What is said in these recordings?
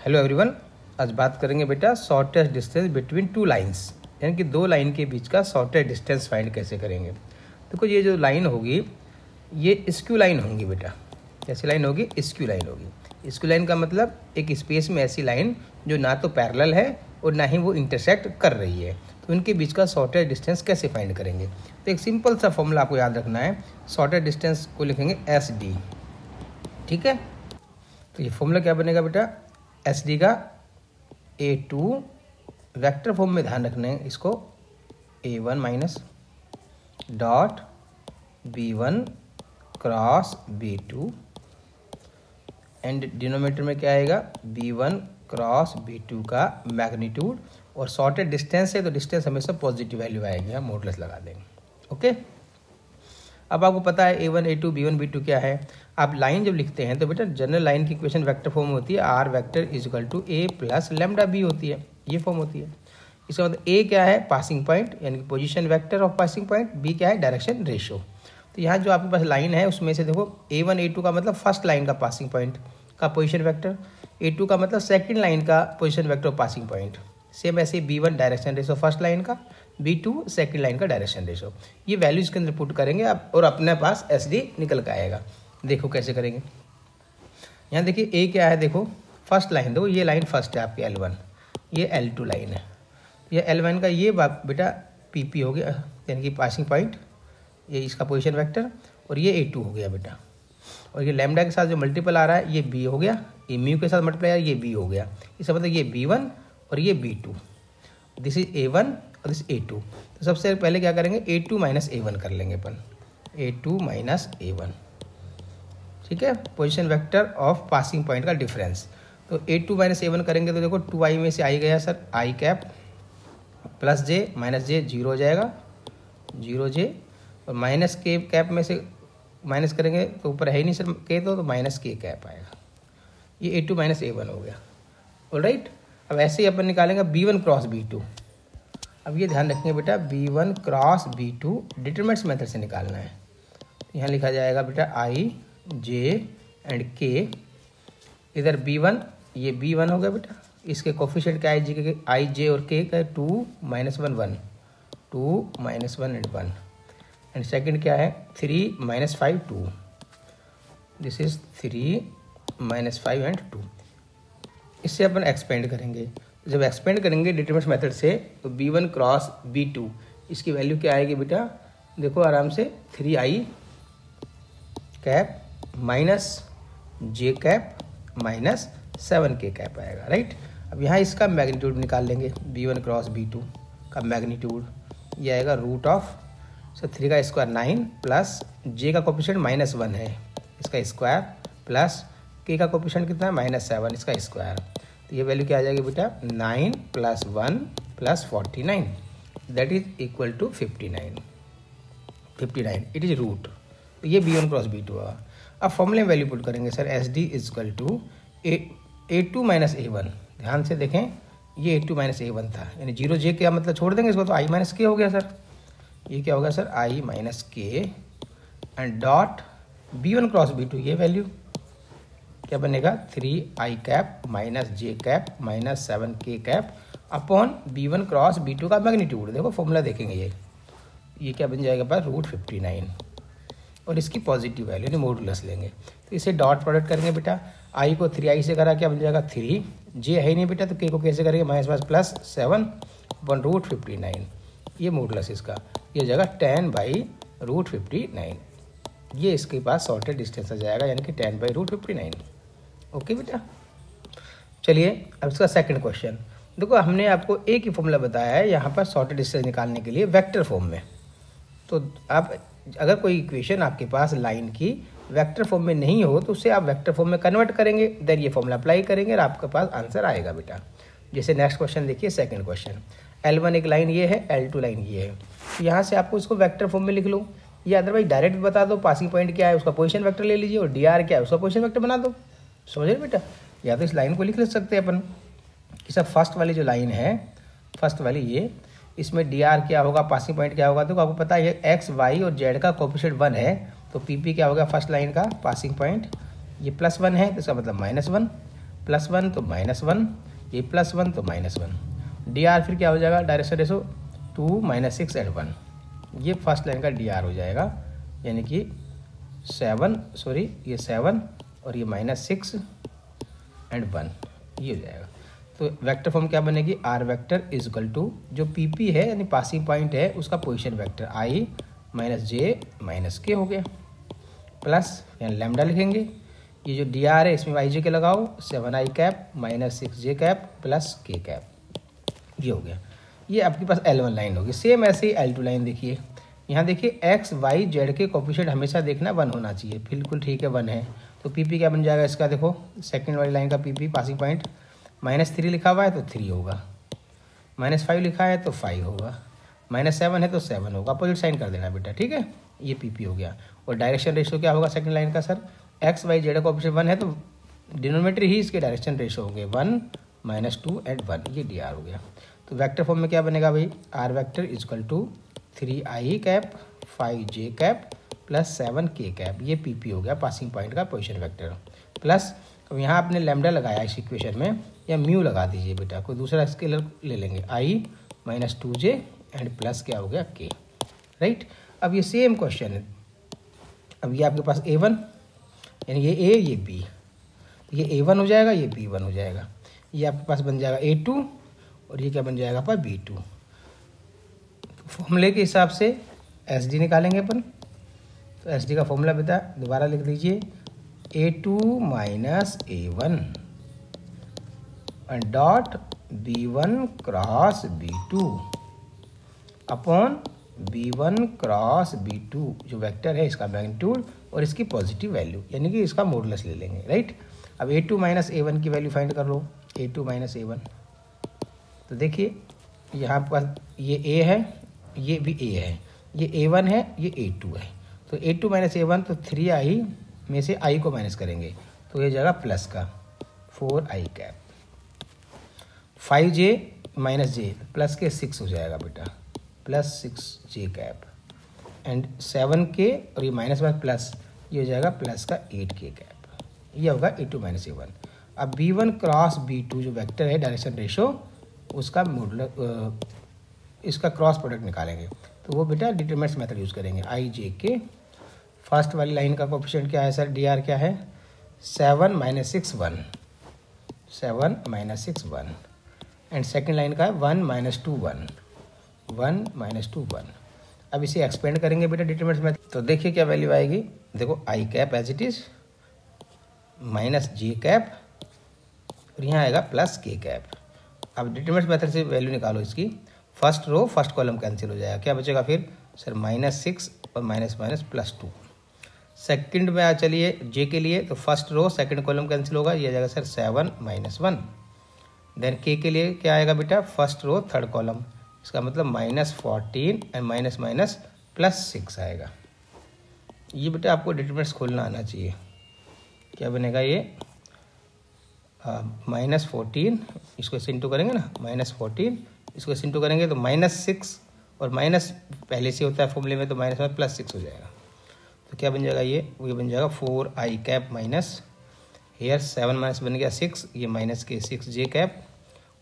Hello everyone, आज बात करेंगे बेटा shortest distance between two lines, यानी कि दो लाइन के बीच का शॉर्टेस्ट डिस्टेंस फाइंड कैसे करेंगे। देखो ये जो लाइन होगी ये स्क्यू लाइन होंगी बेटा। कैसी लाइन होगी? स्क्यू लाइन होगी। स्क्यू लाइन का मतलब एक स्पेस में ऐसी लाइन जो ना तो पैरेलल है और ना ही वो इंटरसेक्ट कर रही है। तो इनके बीच का शॉर्टेस्ट डिस्टेंस कैसे फाइंड करेंगे? तो एक सिंपल सा फॉर्मूला आपको याद रखना है। शॉर्टेस्ट डिस्टेंस को लिखेंगे SD, ठीक है। तो ये फॉर्मूला क्या बनेगा बेटा? SD का A2 वेक्टर फॉर्म में ध्यान रखना है इसको, A1 minus dot B1 cross B2 and denominator में क्या आएगा? B1 क्रॉस B2 का मैग्नीट्यूड। और शॉर्टेड डिस्टेंस है तो डिस्टेंस हमेशा पॉजिटिव वैल्यू आएगी, हम मोडलेस लगा देंगे। ओके, अब आपको पता है A1 A2 B1 B2 क्या है। आप लाइन जब लिखते हैं तो बेटा जनरल लाइन की इक्वेशन वेक्टर फॉर्म होती है R vector is equal to A plus lambda B होती है, ये फॉर्म होती है। इसका मतलब A क्या है? पासिंग पॉइंट, यानी कि position vector of passing point. B क्या है? Direction ratio. तो यहाँ जो आपके पास लाइन है उसमें से देखो A1 A2 का मतलब फर्स्ट लाइन का पासिंग पॉइंट का पोजीशन वेक्टर, A2 का मतलब सेकेंड लाइन का position vector of passing point. Same ऐसे B1 direction ratio first line का, B2 सेकेंड लाइन का डायरेक्शन रेशियो। ये वैल्यूज के अंदर पुट करेंगे आप और अपने पास SD निकल के आएगा। देखो कैसे करेंगे। यहाँ देखिए A क्या है, देखो फर्स्ट लाइन, देखो ये लाइन फर्स्ट है आपकी L1, ये L2 लाइन है। ये L1 का ये बेटा PP हो गया, यानी कि पासिंग पॉइंट, ये इसका पोजीशन वेक्टर, और ये A2 हो गया बेटा। और ये लैम्डा के साथ जो मल्टीपल आ रहा है ये B हो गया, ये म्यू के साथ मल्टीप्लाई आ रहा है ये B हो गया। इसका मतलब ये B1 और ये B2, दिस इज A1 और दिस A2। तो सबसे पहले क्या करेंगे? A2 माइनस A1 कर लेंगे अपन, A2 माइनस A1, ठीक है। Position vector of passing point का डिफरेंस। तो A2 माइनस A1 करेंगे तो देखो 2i में से आई गया sir i cap plus J minus J 0 हो जाएगा, 0j, और माइनस के कैप में से माइनस करेंगे तो ऊपर है ही नहीं सर के, तो माइनस के कैप आएगा। ये A2 माइनस A1 हो गया। ऑलराइट, अब ऐसे ही अपन निकालेंगे B1 क्रॉस B2। अब ये ध्यान रखेंगे बेटा B1 cross B2 determinants method से निकालना है। यहाँ लिखा जाएगा बेटा I J एंड K। इधर B1, ये B1 हो गया बेटा, इसके कोफिशिएंट क्या है? I J और K का 2 minus 1 1, 2 minus 1 and 1। And second क्या है? 3 minus 5 2, this is 3 minus 5 and 2। इससे अपन एक्सपेंड करेंगे। जब एक्सपेंड करेंगे डिटरमिनेंट मेथड से तो B1 क्रॉस B2 इसकी वैल्यू क्या आएगी बेटा? देखो आराम से 3i cap minus j cap minus 7k cap आएगा, राइट। अब यहाँ इसका मैग्नीट्यूड निकाल लेंगे। B1 क्रॉस B2 का मैग्नीट्यूड ये आएगा रूट ऑफ 3 का स्क्वायर 9 प्लस j का कोफिशिएंट माइनस 1 है इसका स्क्वायर, प्लस k का कोफिशिएंट कितना है? माइनस 7 इसका स्क्वायर। तो ये वैल्यू क्या आ जाएगी बेटा? 9 plus 1 plus 49, that is equal to 59। It is root. तो ये B1 क्रॉस B2 हुआ। अब फॉर्मूले में वैल्यू पुट करेंगे sir SD is equal to A2 minus A1। ध्यान से देखें, ये A2 माइनस A1 था, यानी 0j क्या मतलब छोड़ देंगे इसको, तो I माइनस k हो गया सर। ये क्या होगा sir? I minus k and dot B1 cross B2, ये वैल्यू क्या बनेगा? 3i cap minus j cap minus 7k cap upon B1 cross B2 का मैग्नीट्यूड। देखो फॉर्मूला देखेंगे ये क्या बन जाएगा पर रूट 59, और इसकी पॉजिटिव वैल्यू यानी मॉडुलस लेंगे। तो इसे डॉट प्रोडक्ट करेंगे बेटा। i को 3i से करा क्या बन जाएगा? 3, j है ही नहीं बेटा, तो k को कैसे करेंगे? माइनस प्लस 7 अपॉन रूट 59, ये मॉडुलस इसका, ये जाएगा 10 बाई रूट 59। ये इसके पास शॉर्टेड डिस्टेंस आ जाएगा, यानी कि 10 बाई रूट 59। ओके बेटा, चलिए अब इसका सेकंड क्वेश्चन देखो। हमने आपको एक ही फॉर्मूला बताया है यहाँ पर शॉर्टेड डिस्टेंस निकालने के लिए वेक्टर फॉर्म में। तो आप अगर कोई इक्वेशन आपके पास लाइन की वेक्टर फॉर्म में नहीं हो तो उसे आप वेक्टर फॉर्म में कन्वर्ट करेंगे, देन ये फॉर्मूला अप्लाई करेंगे और आपके पास आंसर आएगा बेटा। जैसे नेक्स्ट क्वेश्चन देखिए, सेकंड क्वेश्चन। L1 एक लाइन ये है, L2 लाइन ये है। तो यहाँ से आपको इसको वेक्टर फॉर्म में लिख लो, या अदरवाइज डायरेक्ट बता दो पासिंग पॉइंट क्या है उसका पोजीशन वेक्टर ले लीजिए, और DR क्या है उसका पोजीशन वेक्टर बना दो। समझ रहे बेटा? या तो इस लाइन को लिख सकते हैं अपन कि सब फर्स्ट वाली जो लाइन है, फर्स्ट वाली ये, इसमें DR क्या होगा, पासिंग पॉइंट क्या होगा? तो आपको पता है X Y और Z का कोफिशिएंट 1 है, तो PP क्या होगा? फर्स्ट लाइन का पासिंग पॉइंट ये +1 है, तो इसका मतलब -1 +1 तो -1, ये +1 तो -1। डी फिर क्या हो जाएगा, डायरेक्शन रेशो 2 -6 एंड 1, ये फर्स्ट लाइन का डी हो जाएगा, यानी कि 7 ये 7 और ये -6 एंड 1, ये हो जाएगा। तो वेक्टर फॉर्म क्या बनेगी, R vector is equal to जो पीपी है यानी पासिंग पॉइंट है उसका position vector i - j - k हो गया, प्लस यहाँ लैम्डा लिखेंगे, ये जो डी है इसमें i j के लगाओ, 7i cap -6 j cap plus k cap, ये हो गया। ये आपके पास L1 लाइन होगी। सेम ऐसे ही L2 लाइन देखिए, यहाँ देखिए x y z के कोफिशिएंट हमेशा देखना 1 होना चाहिए, बिल्कुल ठीक है 1 है। तो पीपी क्या बन जाएगा इसका, देखो सेकंड वाली लाइन का पीपी पासिंग पॉइंट -3 लिखा हुआ है तो 3 होगा, -5 लिखा है तो 5 होगा, -7 है तो 7 होगा, अपोजिट साइन कर देना बेटा, ठीक है। ये पीपी हो गया। और डायरेक्शन रेशो क्या होगा सेकंड लाइन का, सर एक्स वाई जेड का कोफिशिएंट 1 है तो डिनोमिनेटर ही इसके डायरेक्शन रेशो होंगे 1 -2 एंड 1, ये डी हो गया। तो वेक्टर फॉर्म में क्या बनेगा भाई, R vector is equal to 3i cap 5j cap plus 7k cap, ये पीपी हो गया पासिंग पॉइंट का पोजीशन वेक्टर। प्लस अब यहाँ आपने लैम्डा लगाया इस इक्वेशन में, या म्यू लगा दीजिए बेटा, कोई दूसरा स्केलर ले लेंगे, i - 2j एंड प्लस क्या हो गया k, राइट। अब ये सेम क्वेश्चन है, अब ये आपके पास a1 यानी ये a ये b, ये a1 हो जाएगा, ये b1 हो जाएगा, ये आपके पास बन जाएगा a2 और ये क्या बन जाएगा आपका b2। फॉर्मूले के हिसाब से एस डी निकालेंगे अपन, तो एस डी का फॉर्मूला बेटा दोबारा लिख दीजिए, a2 - a1 dot b1 cross b2 upon b1 cross b2, जो वेक्टर है इसका मैग्नीट्यूड और इसकी पॉजिटिव वैल्यू, यानी कि इसका मॉडुलस ले लेंगे, राइट। अब a2 - a1 की वैल्यू फाइंड कर लो, a2 - a1, तो देखिए यहाँ पर ये a है, ये भी a है, ये a1 है, ये a2 है, तो a2 - a1 तो 3i में से i को माइनस करेंगे तो ये जाएगा प्लस का 4i cap, 5j - j plus के 6 हो जाएगा बेटा, plus 6j cap and 7k और ये -1 प्लस, ये हो जाएगा प्लस का 8k कैप, ये होगा a2 - a1। अब b1 क्रॉस b2 जो वेक्टर है डायरेक्शन रेशो, उसका मॉडुलस, इसका क्रॉस प्रोडक्ट निकालेंगे, तो वो बेटा डिटरमिनेंट्स मेथड यूज़ करेंगे, i j k। फर्स्ट वाली लाइन का कोफिशिएंट क्या है सर, डी क्या है, 7 - 6 1, 7 - 6 1 एंड सेकेंड लाइन का है 1 - 2 1, 1 - 2 1। अब इसे एक्सपेंड करेंगे बेटा डिटरमिनेंट्स मेथड, तो देखिए क्या वैल्यू आएगी, देखो i cap as it is -j cap और यहाँ आएगा प्लस k कैप। अब डिटरमिनेंट्स मेथड से वैल्यू निकालो इसकी, first row first column cancel हो जाएगा, क्या बचेगा फिर सर -6 और -+2। सेकंड में चलिए जे के लिए, तो first row second column cancel होगा, ये आ जाएगा सर 7 - 1। देन के लिए क्या आएगा बेटा, फर्स्ट रो थर्ड कॉलम, इसका मतलब -14 एंड +6 आएगा। ये बेटा आपको डिटरमिनेंट्स खोलना आना चाहिए, क्या बनेगा ये -14, इसको इसे इंटू करेंगे ना, -14 इसको इसे इंटू करेंगे तो -6 और माइनस पहले से होता है फॉर्मूले में, तो -1 +6 हो जाएगा, तो क्या बन जाएगा ये बन जाएगा 4i cap minus here 7 minus बन गया 6, ये -के 6j कैप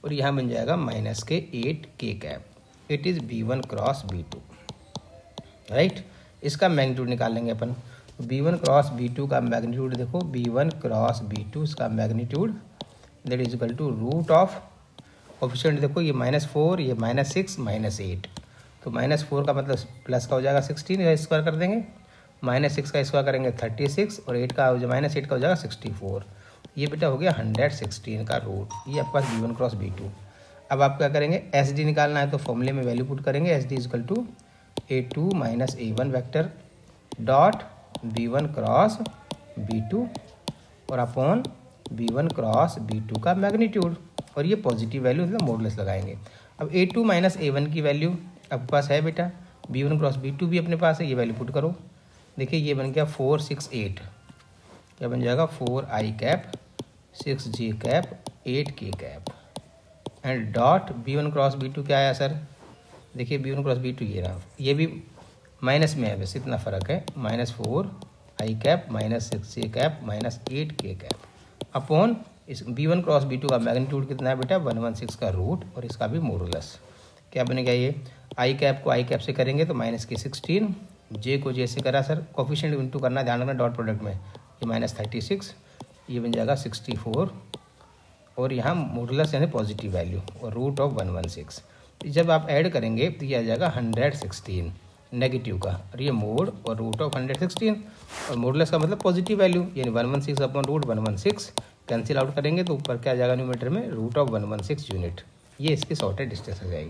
और यहाँ बन जाएगा -के 8k cap. It is b1 cross b2, right. इसका मैग्नीट्यूड निकाल लेंगे अपन, b1 क्रॉस b2 का मैग्नीट्यूड देखो, b1 क्रॉस b2 इसका magnitude that is equal to root of coefficient, देखो ये -4 ये -6 -8, तो -4 का मतलब प्लस का हो जाएगा 16, का स्क्वायर कर देंगे, -6 का स्क्वायर करेंगे 36 और 8 का -8 का हो जाएगा 64, ये बेटा हो गया 116 का रूट, ये आपके पास b1 क्रॉस b2। अब आप क्या करेंगे, एस डी निकालना है तो फॉर्मूले में वैल्यू पुट करेंगे, S D is equal to a2 - a1 vector dot b1 cross b2 और अपॉन b1 क्रॉस b2 का मैग्नीट्यूड, और ये पॉजिटिव वैल्यू मतलब मॉडुलस लगाएंगे। अब a2 - a1 की वैल्यू आपके पास है बेटा, b1 क्रॉस b2 भी अपने पास है, ये वैल्यू पुट करो, देखिए ये बन गया 4 6 8, क्या बन जाएगा 4i cap 6j cap 8k cap and dot b1 cross b2 क्या आया सर, देखिए b1 क्रॉस b2 ये रहा, ये भी माइनस में है, बस इतना फ़र्क है, -4i cap -6j cap -8k cap upon इस B1 क्रॉस B2 का मैग्नीट्यूड कितना है बेटा 116 का रूट और इसका भी मॉडुलस। क्या बनेगा ये आई कैप को आई कैप से करेंगे तो माइनस की 16, जे को जे से करा सर कोफिशिएंट इंटू करना, ध्यान रखना डॉट प्रोडक्ट में, ये माइनस 36, ये बन जाएगा 64 और यहाँ मॉडुलस यानी पॉजिटिव वैल्यू और रूट ऑफ 116। जब आप ऐड करेंगे तो ये आ जाएगा 116 नेगेटिव का, और ये मोड और रूट ऑफ 116 और मॉडुलस का मतलब पॉजिटिव वैल्यू यानी 116 अपॉन रूट 116 कैंसिल आउट करेंगे तो ऊपर क्या आ जाएगा न्यूमरेटर में रूट ऑफ 116 यूनिट। ये इसकी शॉर्टेज डिस्टेंस हो जाएगी।